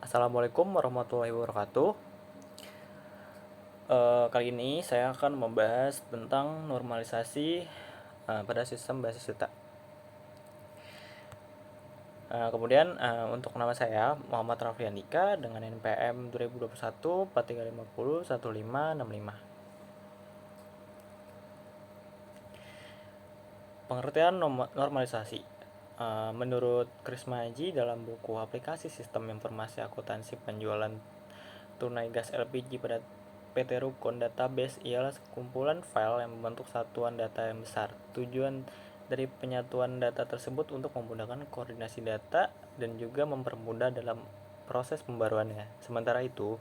Assalamualaikum warahmatullahi wabarakatuh. Kali ini saya akan membahas tentang normalisasi pada sistem basis data. Kemudian untuk nama saya Muhammad Rafli Andika dengan NPM 2021 4350 1565. Pengertian normalisasi. Menurut Chris Maji dalam buku aplikasi sistem informasi akuntansi penjualan tunai gas LPG pada PT Rukun, database ialah sekumpulan file yang membentuk satuan data yang besar. Tujuan dari penyatuan data tersebut untuk memudahkan koordinasi data dan juga mempermudah dalam proses pembaruannya. Sementara itu,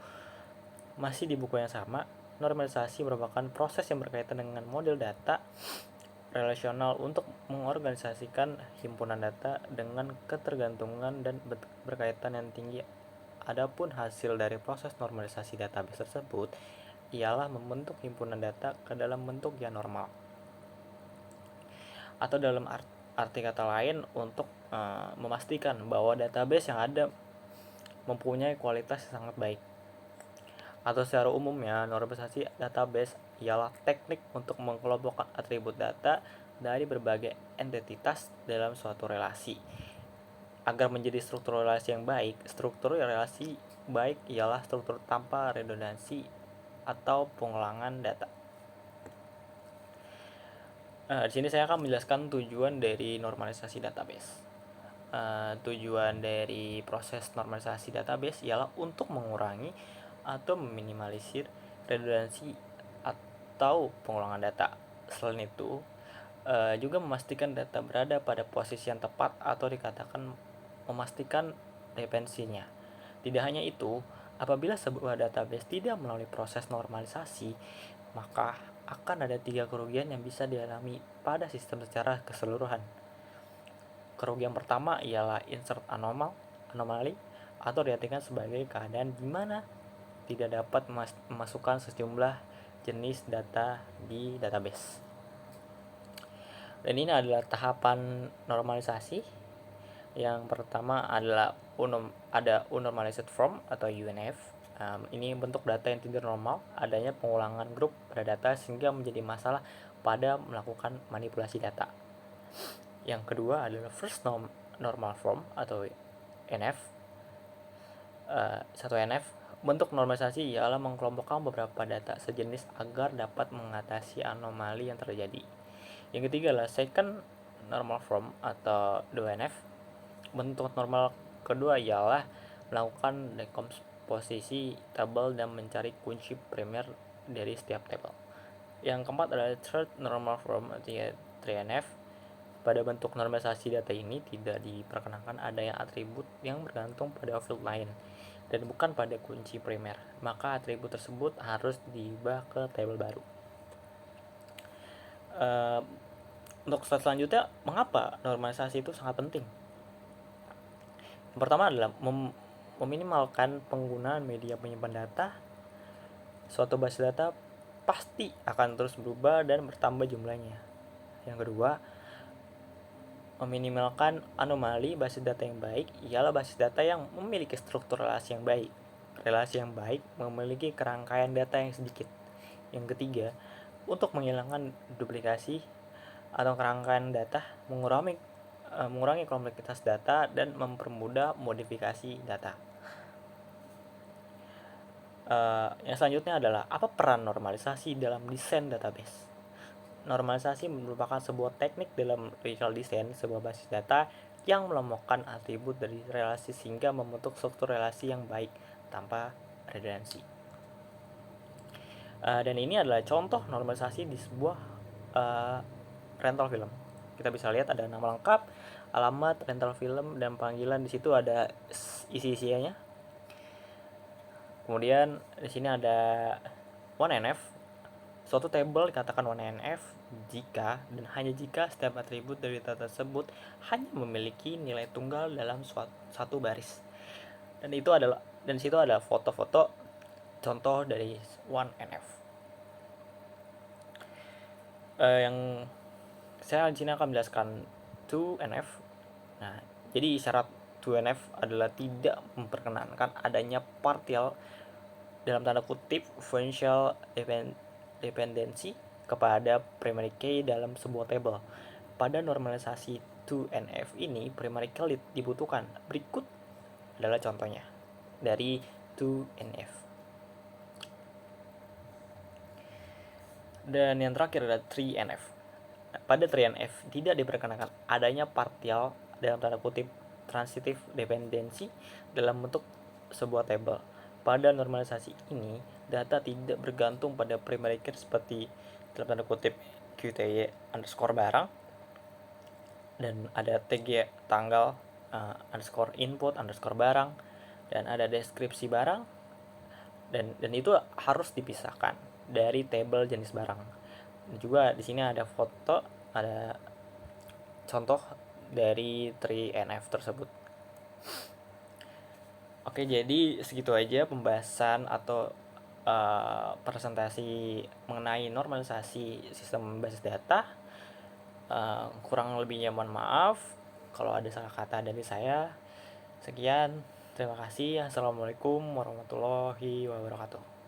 masih di buku yang sama, normalisasi merupakan proses yang berkaitan dengan model data relasional untuk mengorganisasikan himpunan data dengan ketergantungan dan berkaitan yang tinggi. Adapun hasil dari proses normalisasi database tersebut ialah membentuk himpunan data ke dalam bentuk yang normal. Atau dalam arti kata lain untuk memastikan bahwa database yang ada mempunyai kualitas yang sangat baik. Atau secara umumnya, normalisasi database ialah teknik untuk mengelompokkan atribut data dari berbagai entitas dalam suatu relasi. Agar menjadi struktur relasi yang baik, struktur relasi baik ialah struktur tanpa redundansi atau pengulangan data. Di sini saya akan menjelaskan tujuan dari normalisasi database. Tujuan dari proses normalisasi database ialah untuk mengurangi atau meminimalisir redundansi atau pengulangan data. Selain itu, juga memastikan data berada pada posisi yang tepat atau dikatakan memastikan dependensinya. Tidak hanya itu, apabila sebuah database tidak melalui proses normalisasi, maka akan ada 3 kerugian yang bisa dialami pada sistem secara keseluruhan. Kerugian pertama ialah insert anomali atau diartikan sebagai keadaan di mana tidak dapat memasukkan sejumlah jenis data di database. Dan ini adalah tahapan normalisasi. Yang pertama adalah ada unnormalized form atau UNF. Ini bentuk data yang tidak normal, adanya pengulangan grup pada data sehingga menjadi masalah pada melakukan manipulasi data. Yang kedua adalah first normal form atau NF. Satu NF, bentuk normalisasi ialah mengelompokkan beberapa data sejenis agar dapat mengatasi anomali yang terjadi. Yang ketiga adalah second normal form atau 2NF. Bentuk normal kedua ialah melakukan dekomposisi tabel dan mencari kunci primer dari setiap tabel. Yang keempat adalah third normal form atau 3NF. Pada bentuk normalisasi data ini tidak diperkenankan adanya atribut yang bergantung pada field lain dan bukan pada kunci primer, maka atribut tersebut harus diubah ke tabel baru. Untuk slide selanjutnya, mengapa normalisasi itu sangat penting? Yang pertama adalah meminimalkan penggunaan media penyimpan data. Suatu basis data pasti akan terus berubah dan bertambah jumlahnya. Yang kedua, meminimalkan anomali. Basis data yang baik ialah basis data yang memiliki struktur relasi yang baik. Relasi yang baik memiliki kerangkaian data yang sedikit. Yang ketiga, untuk menghilangkan duplikasi atau kerangkaian data, mengurangi kompleksitas data dan mempermudah modifikasi data. Yang selanjutnya adalah apa peran normalisasi dalam desain database. Normalisasi merupakan sebuah teknik dalam logical design sebuah basis data yang melomokkan atribut dari relasi sehingga membentuk struktur relasi yang baik tanpa redundansi. Dan ini adalah contoh normalisasi di sebuah rental film. Kita bisa lihat ada nama lengkap, alamat, rental film, dan panggilan. Di situ ada isi-isinya. Kemudian di sini ada 1NF. Suatu tabel dikatakan 1NF jika dan hanya jika setiap atribut dari data tersebut hanya memiliki nilai tunggal dalam satu baris. Dan situ ada foto-foto contoh dari 1NF. Yang saya di sini akan menjelaskan 2NF. Nah, jadi syarat 2NF adalah tidak memperkenankan adanya partial dalam tanda kutip functional dependency kepada primary key dalam sebuah table. Pada normalisasi 2NF ini primary key dibutuhkan. Berikut adalah contohnya dari 2NF. Dan yang terakhir adalah 3NF. Pada 3NF tidak diperkenankan adanya partial dalam tanda kutip transitive dependency dalam bentuk sebuah table. Pada normalisasi ini, data tidak bergantung pada primary key seperti dalam tanda kutip QTY underscore barang, dan ada tg tanggal underscore input underscore barang, dan ada deskripsi barang, dan itu harus dipisahkan dari table jenis barang. Dan juga di sini ada foto, ada contoh dari 3NF tersebut. Oke, jadi segitu aja pembahasan atau presentasi mengenai normalisasi sistem basis data. Kurang lebihnya mohon maaf kalau ada salah kata dari saya. Sekian, terima kasih. Assalamualaikum warahmatullahi wabarakatuh.